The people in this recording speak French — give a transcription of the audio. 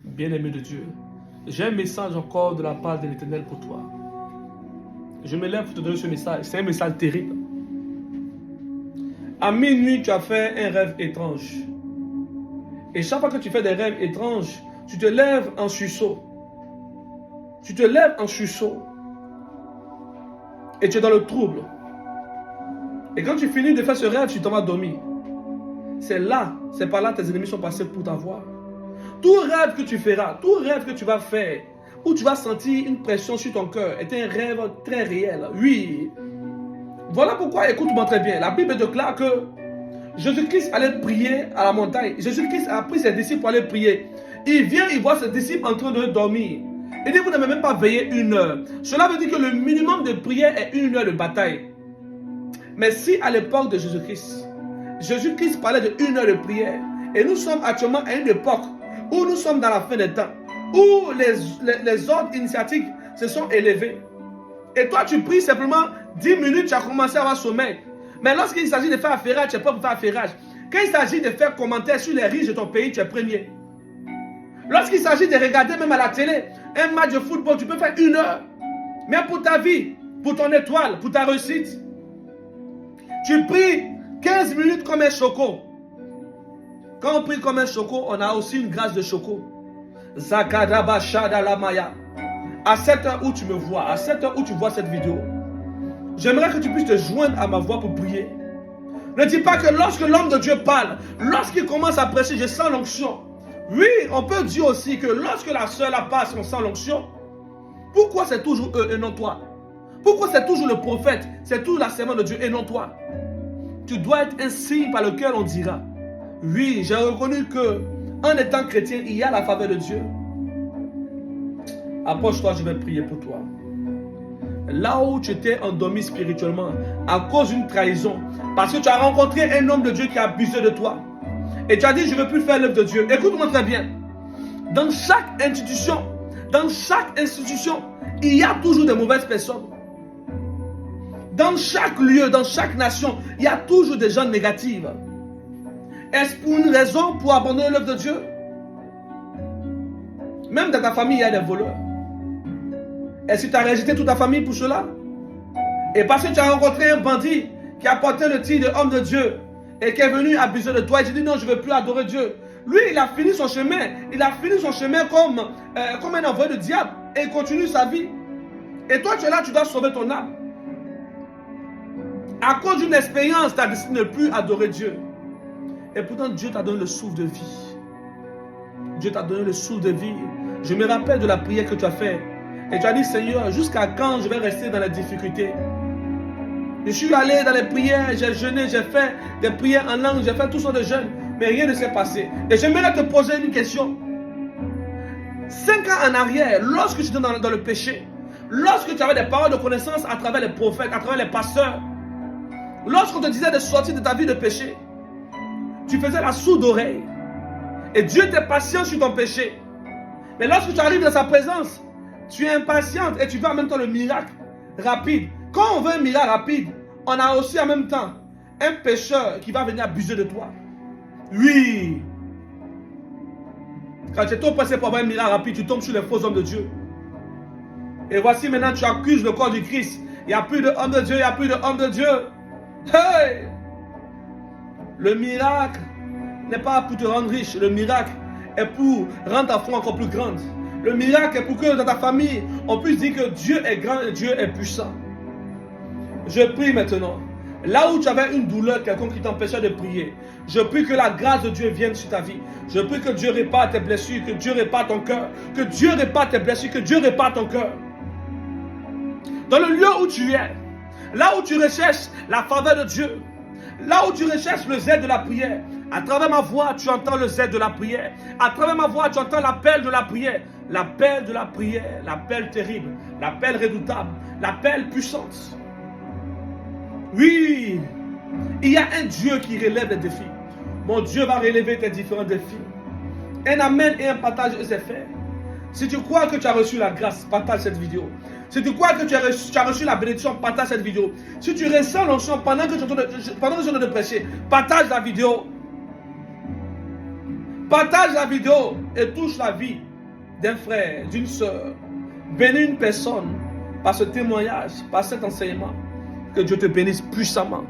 Bien-aimé de Dieu, j'ai un message encore de la part de l'Éternel pour toi. Je me lève pour te donner ce message. C'est un message terrible. À minuit, tu as fait un rêve étrange. Et chaque fois que tu fais des rêves étranges, tu te lèves en sursaut. Tu te lèves en sursaut. Et tu es dans le trouble. Et quand tu finis de faire ce rêve, tu t'en vas dormir. C'est par là que tes ennemis sont passés pour t'avoir. Tout rêve que tu feras, tout rêve que tu vas faire, où tu vas sentir une pression sur ton cœur, est un rêve très réel. Oui. Voilà pourquoi, écoute-moi très bien, la Bible déclare que Jésus-Christ allait prier à la montagne. Jésus-Christ a pris ses disciples pour aller prier. Il vient, il voit ses disciples en train de dormir. Il dit, vous n'avez même pas veillé 1 heure. Cela veut dire que le minimum de prière est 1 heure de bataille. Mais si à l'époque de Jésus-Christ, Jésus-Christ parlait de 1 heure de prière, et nous sommes actuellement à une époque où nous sommes dans la fin des temps, où les ordres initiatiques se sont élevés. Et toi, tu pries simplement 10 minutes, tu as commencé à avoir sommeil. Mais lorsqu'il s'agit de faire affairage, tu es pas pour faire affairage. Quand il s'agit de faire commentaire sur les riches de ton pays, tu es premier. Lorsqu'il s'agit de regarder même à la télé un match de football, tu peux faire 1 heure. Mais pour ta vie, pour ton étoile, pour ta réussite, tu pries 15 minutes comme un choco. Quand on prie comme un choco, on a aussi une grâce de choco. Zakadaba Shadalamaya. À cette heure où tu me vois, à cette heure où tu vois cette vidéo, j'aimerais que tu puisses te joindre à ma voix pour prier. Ne dis pas que lorsque l'homme de Dieu parle, lorsqu'il commence à prêcher, je sens l'onction. Oui, on peut dire aussi que lorsque la sœur la passe, on sent l'onction. Pourquoi c'est toujours eux et non toi? Pourquoi c'est toujours le prophète, c'est toujours la servante de Dieu et non toi? Tu dois être un signe par lequel on dira, oui, j'ai reconnu que en étant chrétien, il y a la faveur de Dieu. Approche-toi, je vais prier pour toi. Là où tu étais endormi spirituellement, à cause d'une trahison, parce que tu as rencontré un homme de Dieu qui a abusé de toi, et tu as dit, je ne veux plus faire l'œuvre de Dieu. Écoute-moi très bien. Dans chaque institution, il y a toujours des mauvaises personnes. Dans chaque lieu, dans chaque nation, il y a toujours des gens négatifs. Est-ce pour une raison pour abandonner l'œuvre de Dieu? Même dans ta famille, il y a des voleurs. Est-ce que tu as rejeté toute ta famille pour cela? Et parce que tu as rencontré un bandit qui a porté le titre d'homme de Dieu et qui est venu abuser de toi et tu dis non, je ne veux plus adorer Dieu. Lui, il a fini son chemin. Il a fini son chemin comme un envoyé de diable et il continue sa vie. Et toi, tu es là, tu dois sauver ton âme. À cause d'une expérience, tu as décidé de ne plus adorer Dieu. Et pourtant, Dieu t'a donné le souffle de vie. Dieu t'a donné le souffle de vie. Je me rappelle de la prière que tu as faite. Et tu as dit, Seigneur, jusqu'à quand je vais rester dans les difficultés? Je suis allé dans les prières, j'ai jeûné, j'ai fait des prières en langue, j'ai fait toutes sortes de jeûnes, mais rien ne s'est passé. Et j'aimerais te poser une question. 5 ans en arrière, lorsque tu étais dans le péché, lorsque tu avais des paroles de connaissance à travers les prophètes, à travers les pasteurs, lorsqu'on te disait de sortir de ta vie de péché, tu faisais la sourde oreille. Et Dieu était patient sur ton péché. Mais lorsque tu arrives dans sa présence, tu es impatiente et tu veux en même temps le miracle rapide. Quand on veut un miracle rapide, on a aussi en même temps un pécheur qui va venir abuser de toi. Oui. Quand tu es trop pressé pour avoir un miracle rapide, tu tombes sur les faux hommes de Dieu. Et voici maintenant tu accuses le corps du Christ. Il n'y a plus d'hommes de Dieu, il n'y a plus d'hommes de Dieu. Hey! Le miracle n'est pas pour te rendre riche. Le miracle est pour rendre ta foi encore plus grande. Le miracle est pour que dans ta famille, on puisse dire que Dieu est grand et Dieu est puissant. Je prie maintenant. Là où tu avais une douleur quelconque qui t'empêchait de prier, je prie que la grâce de Dieu vienne sur ta vie. Je prie que Dieu répare tes blessures, que Dieu répare ton cœur, que Dieu répare tes blessures, que Dieu répare ton cœur. Dans le lieu où tu es, là où tu recherches la faveur de Dieu, là où tu recherches le zèle de la prière, à travers ma voix, tu entends le zèle de la prière. À travers ma voix, tu entends l'appel de la prière. L'appel de la prière, l'appel terrible, l'appel redoutable, l'appel puissante. Oui, il y a un Dieu qui relève les défis. Mon Dieu va relever tes différents défis. Un amen et un partage, c'est fait. Si tu crois que tu as reçu la grâce, partage cette vidéo. Si tu crois que tu as reçu la bénédiction, partage cette vidéo. Si tu ressens l'onction pendant que je suis en train de prêcher, partage la vidéo. Partage la vidéo et touche la vie d'un frère, d'une soeur, bénis une personne par ce témoignage, par cet enseignement. Que Dieu te bénisse puissamment.